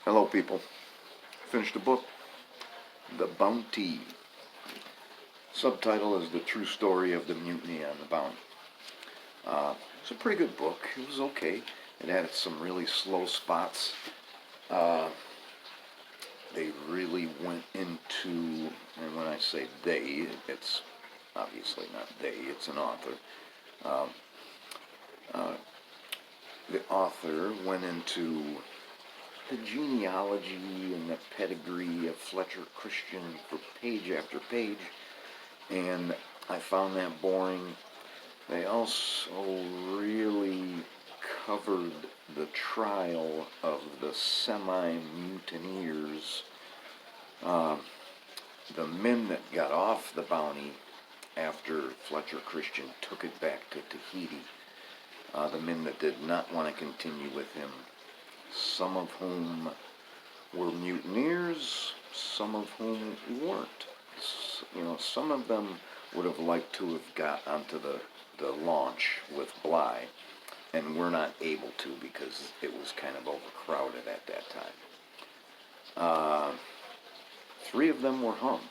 Hello, people. Finished the book, The Bounty. Subtitle is The True Story of the Mutiny on the Bounty. It's a pretty good book. It was okay. It had some really slow spots. They really went into, and when I say they, it's obviously not they, it's an author. The author went into the genealogy and the pedigree of Fletcher Christian for page after page, and I found that boring. They also really covered the trial of the semi-mutineers, the men that got off the bounty after Fletcher Christian took it back to Tahiti, the men that did not want to continue with him, some of whom were mutineers, some of whom weren't. Some of them would have liked to have got onto the launch with Bligh, and were not able to because it was kind of overcrowded at that time. 3 of them were hung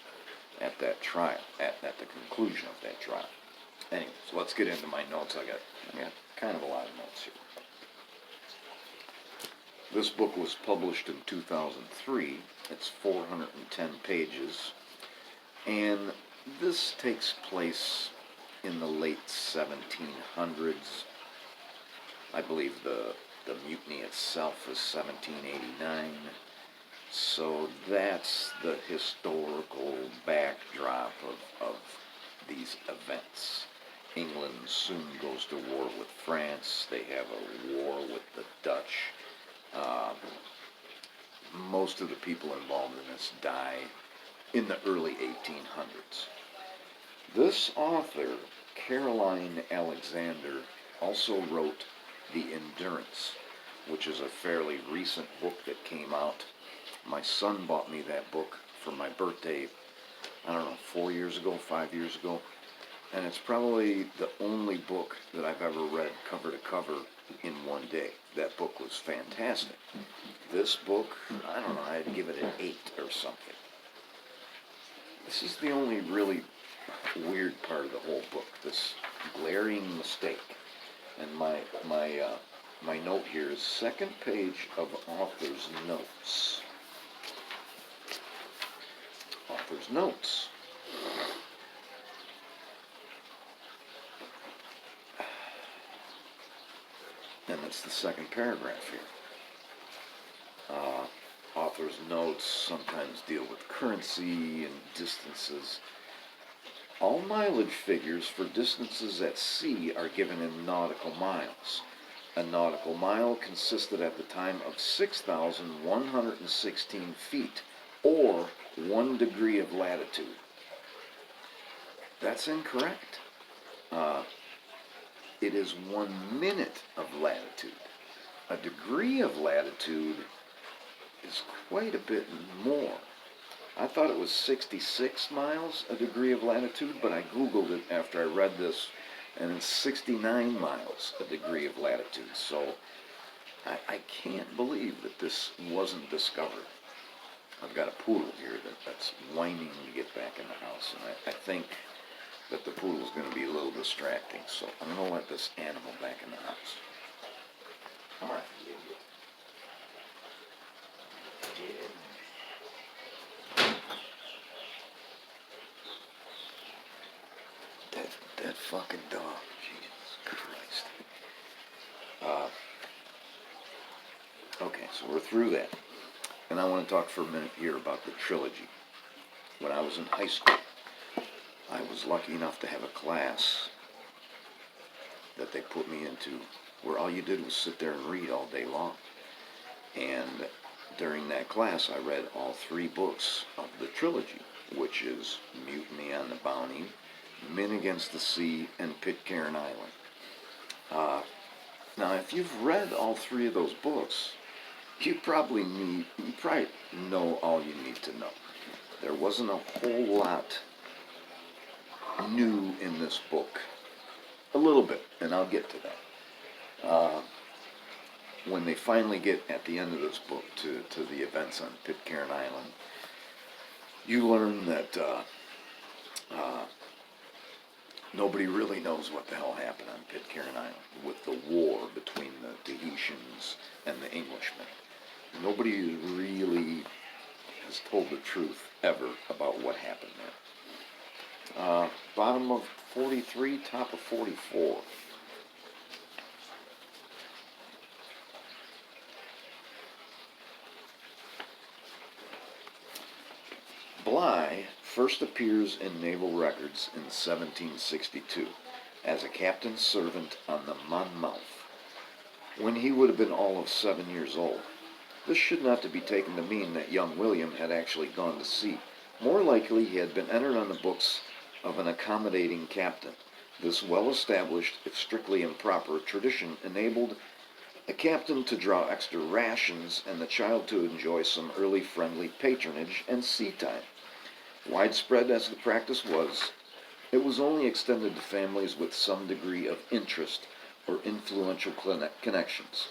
at that trial, at the conclusion of that trial. Anyway, so let's get into my notes. I got kind of a lot of notes here. This book was published in 2003. It's 410 pages, and this takes place in the late 1700s. I believe the mutiny itself is 1789. So that's the historical backdrop of these events. England soon goes to war with France. They have a war with the Dutch. Most of the people involved in this die in the early 1800s. This author, Caroline Alexander, also wrote The Endurance, which is a fairly recent book that came out. My son bought me that book for my birthday, 4 years ago, 5 years ago. And it's probably the only book that I've ever read cover to cover in one day. That book was fantastic. This book, I'd give it an 8 or something. This is the only really weird part of the whole book, this glaring mistake. And my note here is second page of author's notes. Author's notes. And it's the second paragraph here. Author's notes sometimes deal with currency and distances. All mileage figures for distances at sea are given in nautical miles. A nautical mile consisted at the time of 6,116 feet, or 1 degree of latitude. That's incorrect. It is 1 minute of latitude. A degree of latitude is quite a bit more. I thought it was 66 miles, a degree of latitude, but I Googled it after I read this, and it's 69 miles, a degree of latitude. So I can't believe that this wasn't discovered. I've got a poodle here that's whining to get back in the house, and I think that the poodle's going to be a little distracting, so I'm going to let this animal back in the house. All right. That fucking dog. Jesus Christ. Okay, so we're through that. And I want to talk for a minute here about the trilogy. When I was in high school, I was lucky enough to have a class that they put me into where all you did was sit there and read all day long. And during that class, I read all 3 books of the trilogy, which is Mutiny on the Bounty, Men Against the Sea, and Pitcairn Island. Now, if you've read all 3 of those books, you probably know all you need to know. There wasn't a whole lot new in this book. A little bit, and I'll get to that. when they finally get at the end of this book to the events on Pitcairn Island, you learn that nobody really knows what the hell happened on Pitcairn Island with the war between the Tahitians and the Englishmen. Nobody really has told the truth ever about what happened there. Bottom of 43, top of 44. Bligh first appears in naval records in 1762 as a captain's servant on the Monmouth, when he would have been all of 7 years old. This should not to be taken to mean that young William had actually gone to sea. More likely he had been entered on the books of an accommodating captain. This well-established, if strictly improper, tradition enabled a captain to draw extra rations and the child to enjoy some early friendly patronage and sea time. Widespread as the practice was, it was only extended to families with some degree of interest or influential connections.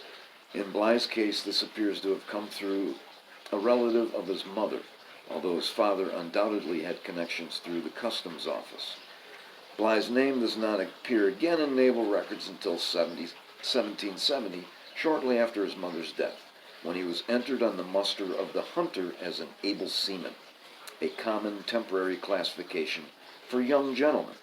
In Bligh's case, this appears to have come through a relative of his mother, although his father undoubtedly had connections through the customs office. Bligh's name does not appear again in naval records until 1770, shortly after his mother's death, when he was entered on the muster of the hunter as an able seaman, a common temporary classification for young gentlemen,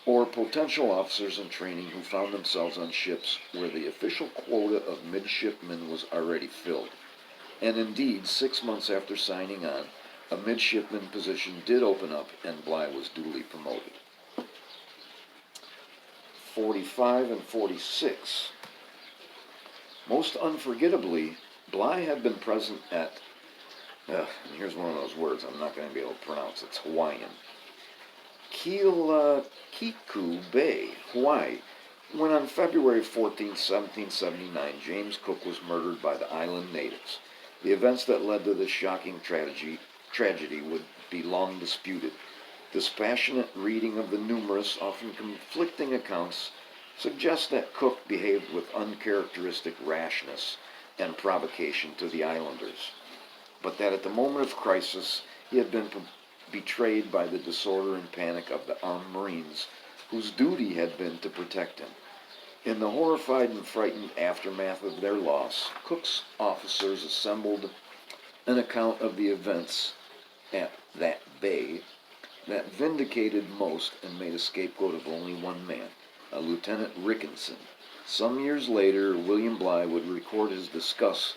or potential officers in training who found themselves on ships where the official quota of midshipmen was already filled. And indeed, 6 months after signing on, a midshipman position did open up and Bligh was duly promoted. 45 and 46. Most unforgettably, Bligh had been present at, and here's one of those words I'm not going to be able to pronounce, it's Hawaiian, Kiku Bay, Hawaii, when on February 14, 1779, James Cook was murdered by the island natives. The events that led to this shocking tragedy would be long disputed. Dispassionate reading of the numerous, often conflicting accounts suggests that Cook behaved with uncharacteristic rashness and provocation to the islanders, but that at the moment of crisis he had been betrayed by the disorder and panic of the armed Marines, whose duty had been to protect him. In the horrified and frightened aftermath of their loss, Cook's officers assembled an account of the events at that bay that vindicated most and made a scapegoat of only one man, a Lieutenant Rickinson. Some years later, William Bligh would record his disgust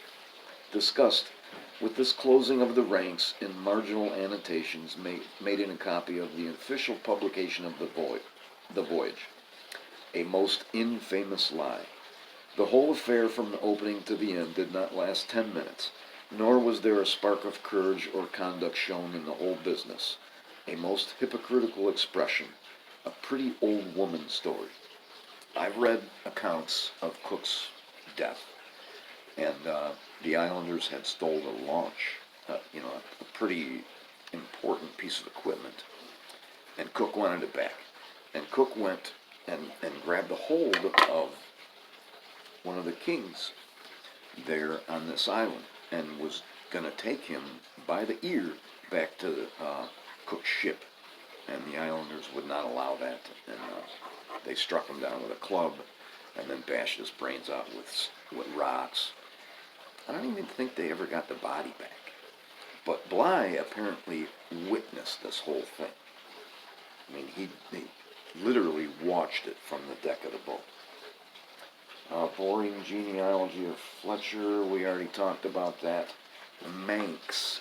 with this closing of the ranks in marginal annotations made in a copy of the official publication of the voyage. A most infamous lie. The whole affair from the opening to the end did not last 10 minutes, nor was there a spark of courage or conduct shown in the whole business. A most hypocritical expression, a pretty old woman story. I've read accounts of Cook's death, and the islanders had stolen a launch, a pretty important piece of equipment, and Cook wanted it back. And Cook went and grabbed a hold of one of the kings there on this island and was going to take him by the ear back to Cook's ship. And the islanders would not allow that, and they struck him down with a club and then bashed his brains out with rocks. I don't even think they ever got the body back. But Bligh apparently witnessed this whole thing. I mean, he literally watched it from the deck of the boat. Boring Genealogy of Fletcher, we already talked about that. Manx,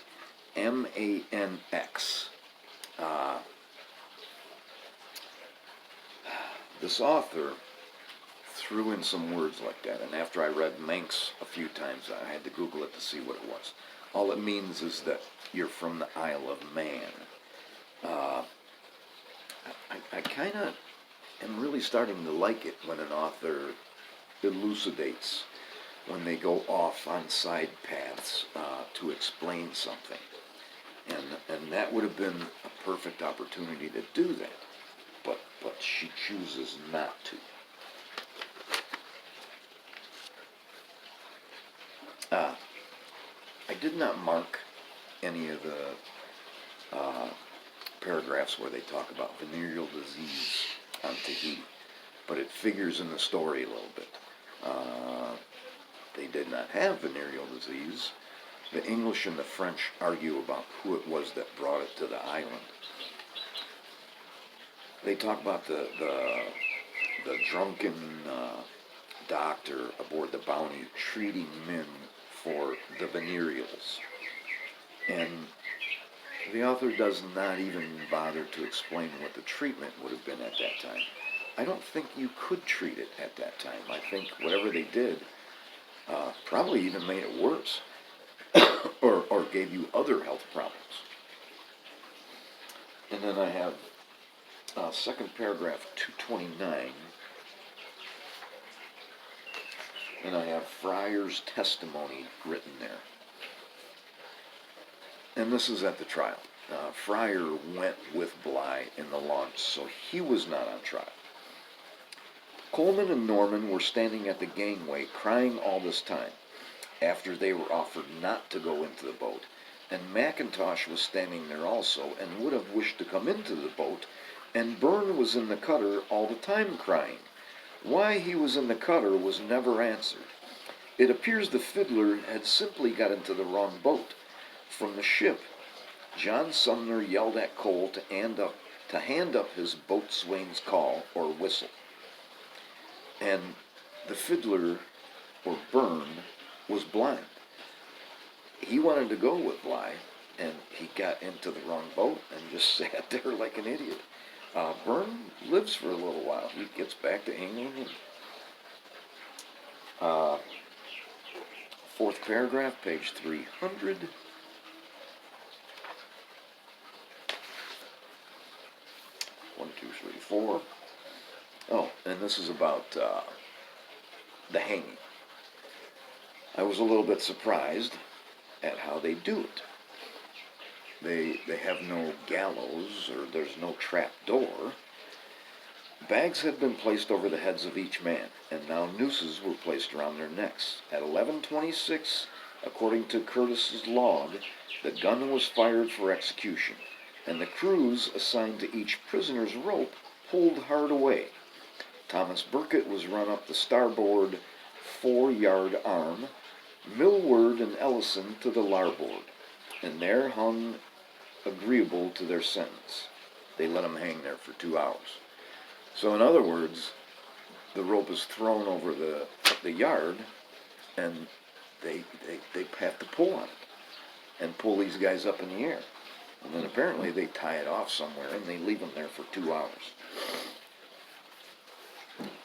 M-A-N-X. This author threw in some words like that, and after I read Manx a few times, I had to Google it to see what it was. All it means is that you're from the Isle of Man. I kind of am really starting to like it when an author elucidates, when they go off on side paths to explain something. And that would have been a perfect opportunity to do that. But she chooses not to. Uh, I did not mark any of the paragraphs where they talk about venereal disease on Tahiti, but it figures in the story a little bit. They did not have venereal disease. The English and the French argue about who it was that brought it to the island. They talk about the drunken doctor aboard the Bounty treating men for the venereals. And the author does not even bother to explain what the treatment would have been at that time. I don't think you could treat it at that time. I think whatever they did probably even made it worse or gave you other health problems. And then I have second paragraph 229, and I have friars' testimony written there. And this is at the trial. Friar went with Bligh in the launch, so he was not on trial. Coleman and Norman were standing at the gangway crying all this time, after they were offered not to go into the boat, and Mackintosh was standing there also, and would have wished to come into the boat, and Byrne was in the cutter all the time crying. Why he was in the cutter was never answered. It appears the fiddler had simply got into the wrong boat. From the ship, John Sumner yelled at Cole to hand up his boatswain's call or whistle. And the fiddler, or Byrne, was blind. He wanted to go with Bligh, and he got into the wrong boat and just sat there like an idiot. Byrne lives for a little while. He gets back to England. And, fourth paragraph, page 300. One, two, three, four. Oh, and this is about the hanging. I was a little bit surprised at how they do it. They have no gallows, or there's no trap door. Bags had been placed over the heads of each man, and now nooses were placed around their necks. At 11:26, according to Curtis's log, the gun was fired for execution, and the crews assigned to each prisoner's rope pulled hard away. Thomas Burkitt was run up the starboard 4-yard arm, Millward and Ellison to the larboard, and there hung agreeable to their sentence. They let him hang there for 2 hours. So in other words, the rope is thrown over the yard, and they have to pull on it and pull these guys up in the air. And then apparently they tie it off somewhere, and they leave them there for 2 hours.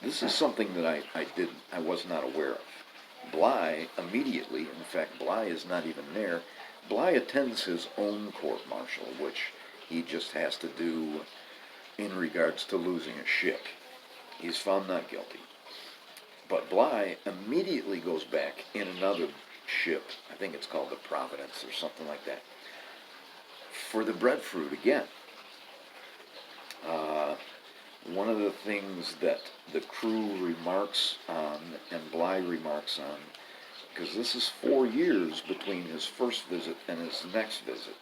This is something that I was not aware of. Bligh immediately, in fact, Bligh is not even there. Bligh attends his own court-martial, which he just has to do in regards to losing a ship. He's found not guilty. But Bligh immediately goes back in another ship, I think it's called the Providence or something like that, for the breadfruit again. One of the things that the crew remarks on, and Bligh remarks on, because this is 4 years between his first visit and his next visit,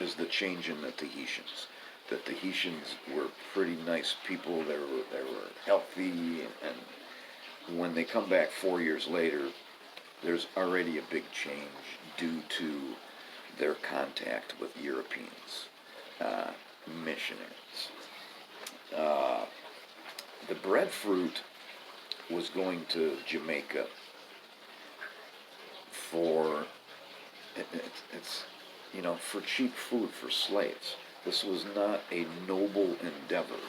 is the change in the Tahitians. The Tahitians were pretty nice people. They were healthy, and when they come back 4 years later, there's already a big change due to their contact with Europeans, missionaries. The breadfruit was going to Jamaica for for cheap food for slaves. This was not a noble endeavor.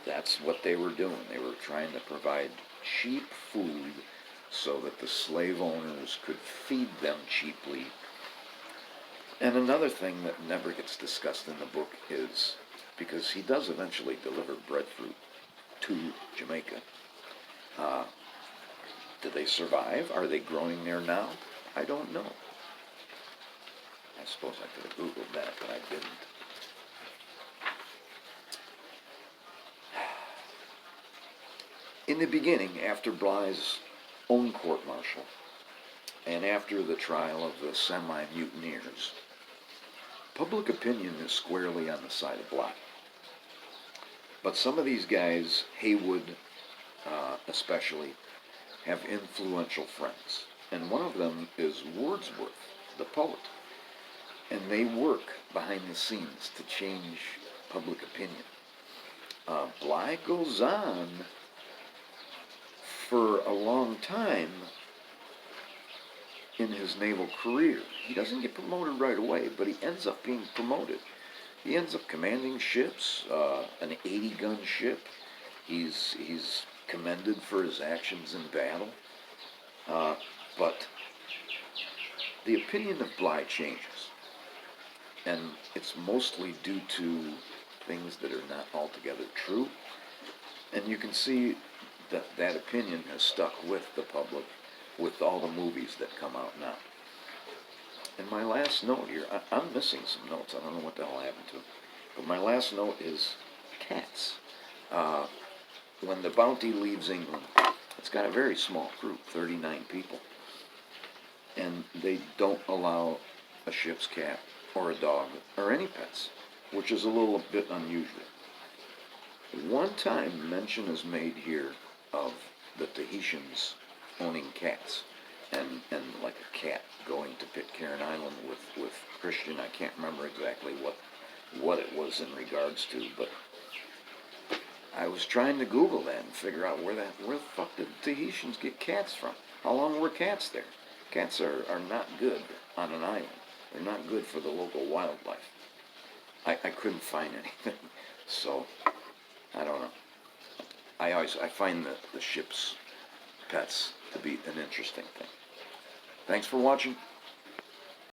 That's what they were doing. They were trying to provide cheap food so that the slave owners could feed them cheaply. And another thing that never gets discussed in the book is, because he does eventually deliver breadfruit to Jamaica, did they survive? Are they growing there now? I don't know. I suppose I could have Googled that, but I didn't. In the beginning, after Bligh's own court-martial, and after the trial of the semi-mutineers, public opinion is squarely on the side of Bligh. But some of these guys, Haywood especially, have influential friends. And one of them is Wordsworth, the poet. And they work behind the scenes to change public opinion. Bligh goes on for a long time in his naval career. He doesn't get promoted right away, but he ends up being promoted. He ends up commanding ships, an 80-gun ship. He's commended for his actions in battle. But the opinion of Bligh changes. And it's mostly due to things that are not altogether true. And you can see that that opinion has stuck with the public with all the movies that come out now. And my last note here, I'm missing some notes. I don't know what the hell happened to them. But my last note is cats. When the Bounty leaves England, it's got a very small crew, 39 people. And they don't allow a ship's cat or a dog or any pets, which is a little bit unusual. One time mention is made here of the Tahitians owning cats, and like a cat going to Pitcairn Island with Christian. I can't remember exactly what it was in regards to, but I was trying to Google that and figure out where the fuck did the Tahitians get cats from? How long were cats there? Cats are not good on an island. They're not good for the local wildlife. I couldn't find anything, so I don't know. I find the ship's pets to be an interesting thing. Thanks for watching.